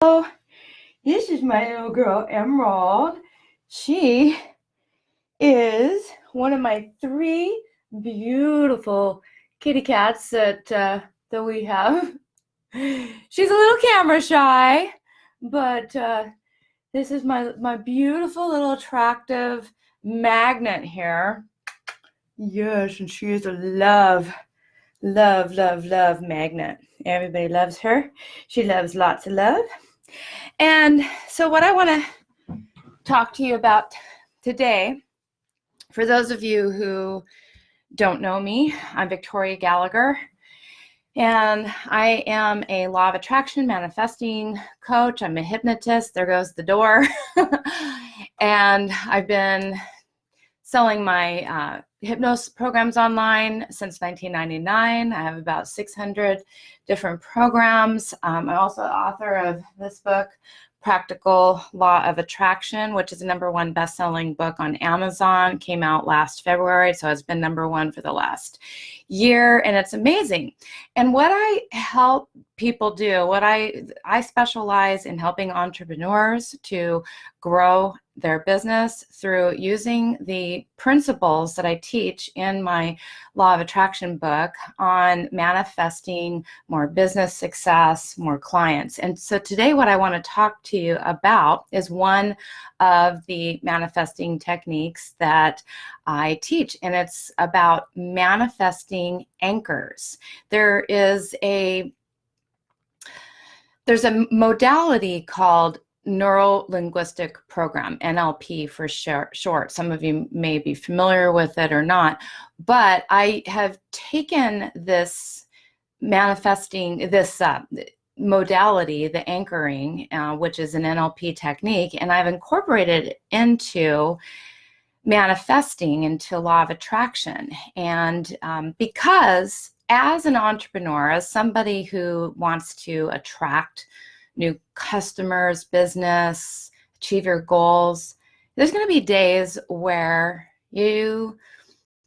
Oh, this is my little girl, Emerald. She is one of my 3 beautiful kitty cats that we have. She's a little camera shy, but this is my beautiful little attractive magnet here. Yes, and she is a love magnet. Everybody loves her. She loves lots of love. And so what I want to talk to you about today, for those of you who don't know me, I'm Victoria Gallagher, and I am a law of attraction manifesting coach. I'm a hypnotist. There goes the door. And I've been selling my hypnosis programs online since 1999. I have about 600 different programs. I'm also the author of this book, Practical Law of Attraction, which is the #1 best-selling book on Amazon. Came out last February, so it's been #1 for the last year, and it's amazing. And what I help people do, I specialize in helping entrepreneurs to grow their business through using the principles that I teach in my Law of Attraction book on manifesting more business success, more clients. And so today what I want to talk to you about is one of the manifesting techniques that I teach, and it's about manifesting anchors. There's a modality called neuro-linguistic program, NLP for short. Some of you may be familiar with it or not, but I have taken this modality, the anchoring, which is an NLP technique, and I've incorporated it into manifesting, into law of attraction. And because as an entrepreneur, as somebody who wants to attract new customers, business, achieve your goals, there's going to be days where you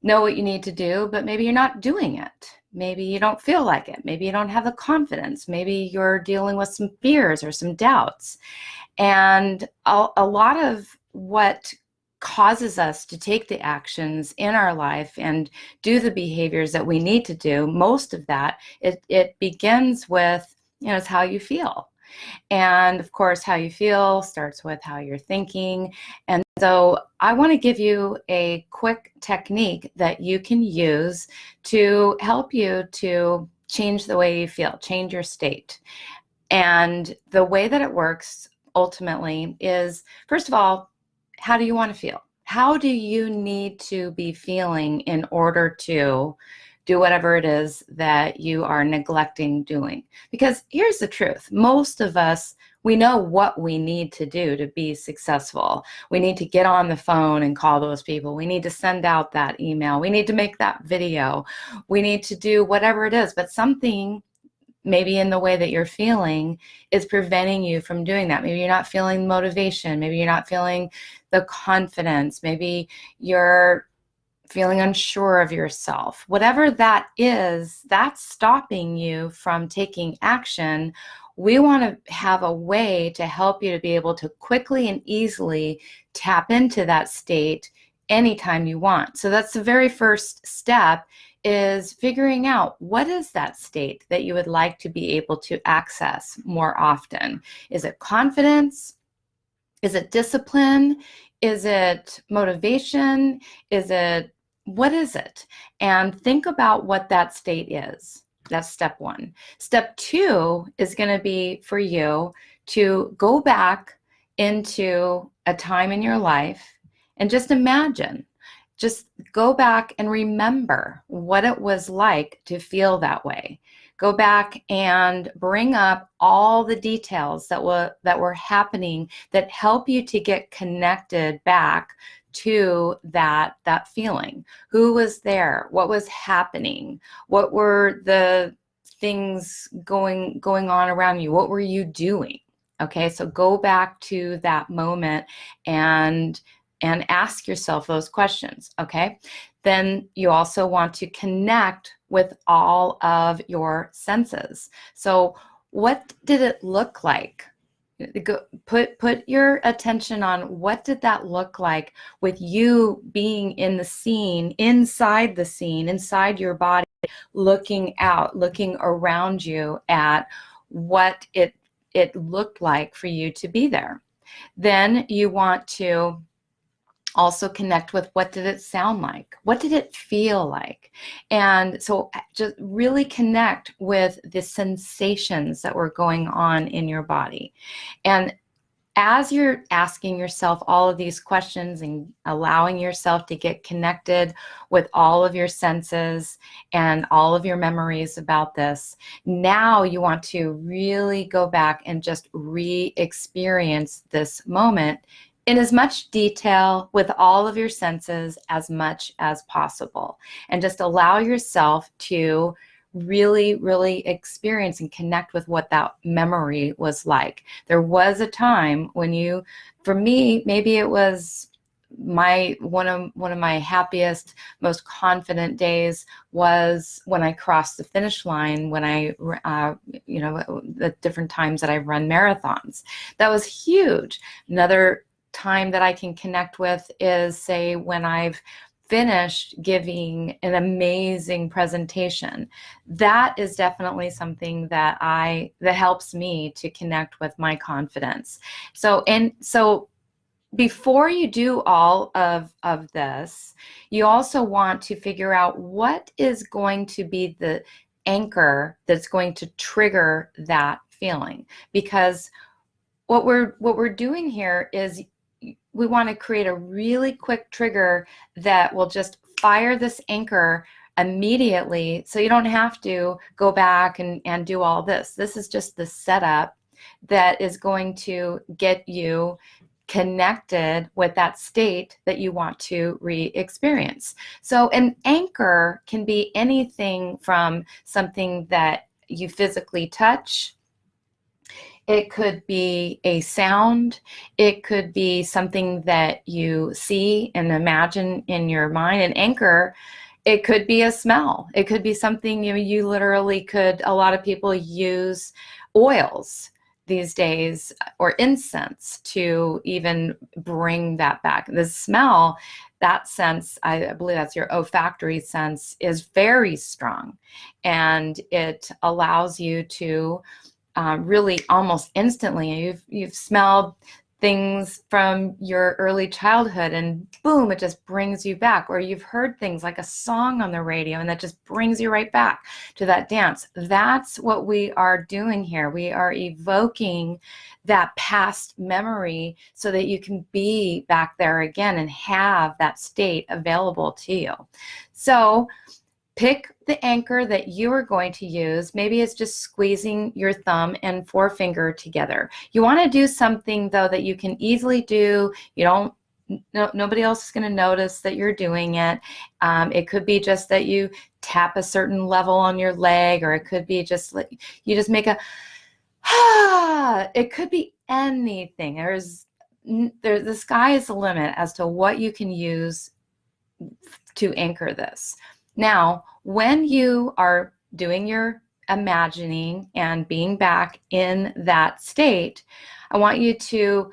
know what you need to do, but maybe you're not doing it. Maybe you don't feel like it. Maybe you don't have the confidence. Maybe you're dealing with some fears or some doubts. And a lot of what causes us to take the actions in our life and do the behaviors that we need to do, most of that, it begins with, it's how you feel. And of course, how you feel starts with how you're thinking. And so I want to give you a quick technique that you can use to help you to change the way you feel, change your state. And the way that it works ultimately is, first of all, how do you want to feel? How do you need to be feeling in order to do whatever it is that you are neglecting doing? Because here's the truth. Most of us, we know what we need to do to be successful. We need to get on the phone and call those people. We need to send out that email. We need to make that video. We need to do whatever it is, but something maybe in the way that you're feeling is preventing you from doing that. Maybe you're not feeling motivation. Maybe you're not feeling the confidence. Maybe you're feeling unsure of yourself. Whatever that is, that's stopping you from taking action. We want to have a way to help you to be able to quickly and easily tap into that state anytime you want. So that's the very first step, is figuring out what is that state that you would like to be able to access more often. Is it confidence? Is it discipline? Is it motivation? What is it? And think about what that state is. That's step 1. Step 2 is going to be for you to go back into a time in your life and just imagine. Just go back and remember what it was like to feel that way. Go back and bring up all the details that were happening that help you to get connected back to that feeling. Who was there? What was happening? What were the things going on around you? What were you doing? Okay, so go back to that moment and ask yourself those questions, okay? Then you also want to connect with all of your senses. So what did it look like Put your attention on what did that look like with you being in the scene, inside the scene, inside your body, looking out, looking around you at what it looked like for you to be there. Then you want to also connect with what did it sound like? What did it feel like? And so just really connect with the sensations that were going on in your body. And as you're asking yourself all of these questions and allowing yourself to get connected with all of your senses and all of your memories about this, now you want to really go back and just re-experience this moment in as much detail with all of your senses as much as possible. And just allow yourself to really, really experience and connect with what that memory was like. There was a time when you, for me, maybe it was one of my happiest, most confident days was when I crossed the finish line, when I, the different times that I've run marathons. That was huge. Another time that I can connect with is, say, when I've finished giving an amazing presentation. That is definitely something that helps me to connect with my confidence. So before you do all of this, you also want to figure out what is going to be the anchor that's going to trigger that feeling. Because what we're doing here is we want to create a really quick trigger that will just fire this anchor immediately, so you don't have to go back and do all this. This is just the setup that is going to get you connected with that state that you want to re-experience. So an anchor can be anything from something that you physically touch. It could be a sound. It could be something that you see and imagine in your mind. An anchor, it could be a smell. It could be something you literally could, a lot of people use oils these days or incense to even bring that back. The smell, that sense, I believe that's your olfactory sense, is very strong, and it allows you to really almost instantly, you've smelled things from your early childhood and boom, it just brings you back. Or you've heard things like a song on the radio and that just brings you right back to that dance. That's what we are doing here. We are evoking that past memory so that you can be back there again and have that state available to you. So pick the anchor that you are going to use. Maybe it's just squeezing your thumb and forefinger together. You want to do something, though, that you can easily do. Nobody else is going to notice that you're doing it. It could be just that you tap a certain level on your leg, or it could be just like you just make a it could be anything. The sky is the limit as to what you can use to anchor this. Now, when you are doing your imagining and being back in that state, I want you to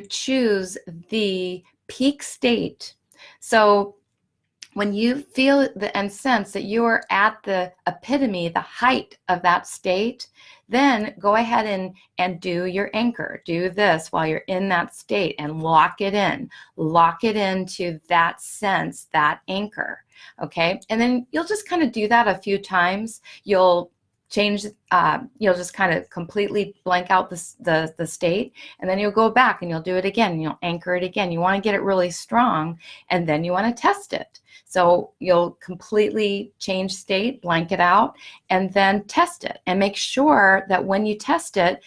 choose the peak state. So when you feel and sense that you are at the epitome, the height of that state, then go ahead and do your anchor. Do this while you're in that state and lock it in. Lock it into that sense, that anchor, okay? And then you'll just kind of do that a few times. You'll change, you'll just kind of completely blank out the state, and then you'll go back and you'll do it again, and you'll anchor it again. You want to get it really strong, and then you want to test it. So you'll completely change state, blank it out, and then test it, and make sure that when you test it,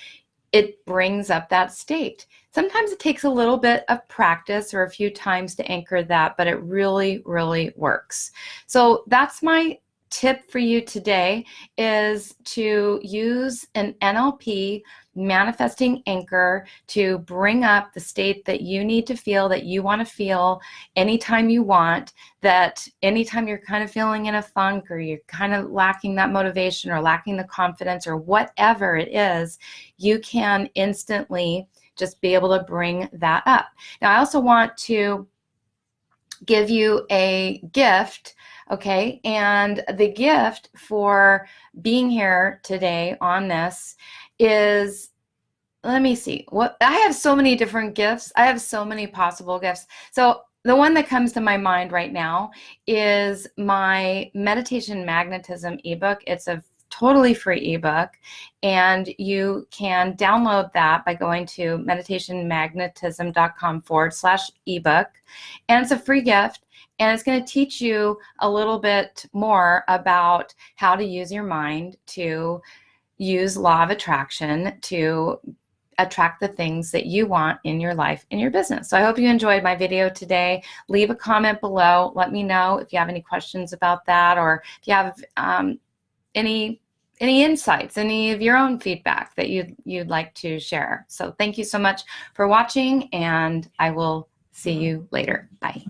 it brings up that state. Sometimes it takes a little bit of practice or a few times to anchor that, but it really, really works. So that's my tip for you today is to use an NLP manifesting anchor to bring up the state that you need to feel, that you want to feel anytime you want, that anytime you're kind of feeling in a funk or you're kind of lacking that motivation or lacking the confidence or whatever it is, you can instantly just be able to bring that up. Now, I also want to give you a gift, okay? And the gift for being here today on this is, let me see, what I have so many different gifts. I have so many possible gifts. So the one that comes to my mind right now is my meditation magnetism ebook. It's a totally free ebook, and you can download that by going to meditationmagnetism.com/ebook, and it's a free gift, and it's going to teach you a little bit more about how to use your mind to use law of attraction to attract the things that you want in your life, in your business. So I hope you enjoyed my video today. Leave a comment below. Let me know if you have any questions about that, or if you have any insights, any of your own feedback that you'd like to share. So thank you so much for watching, and I will see you later. Bye.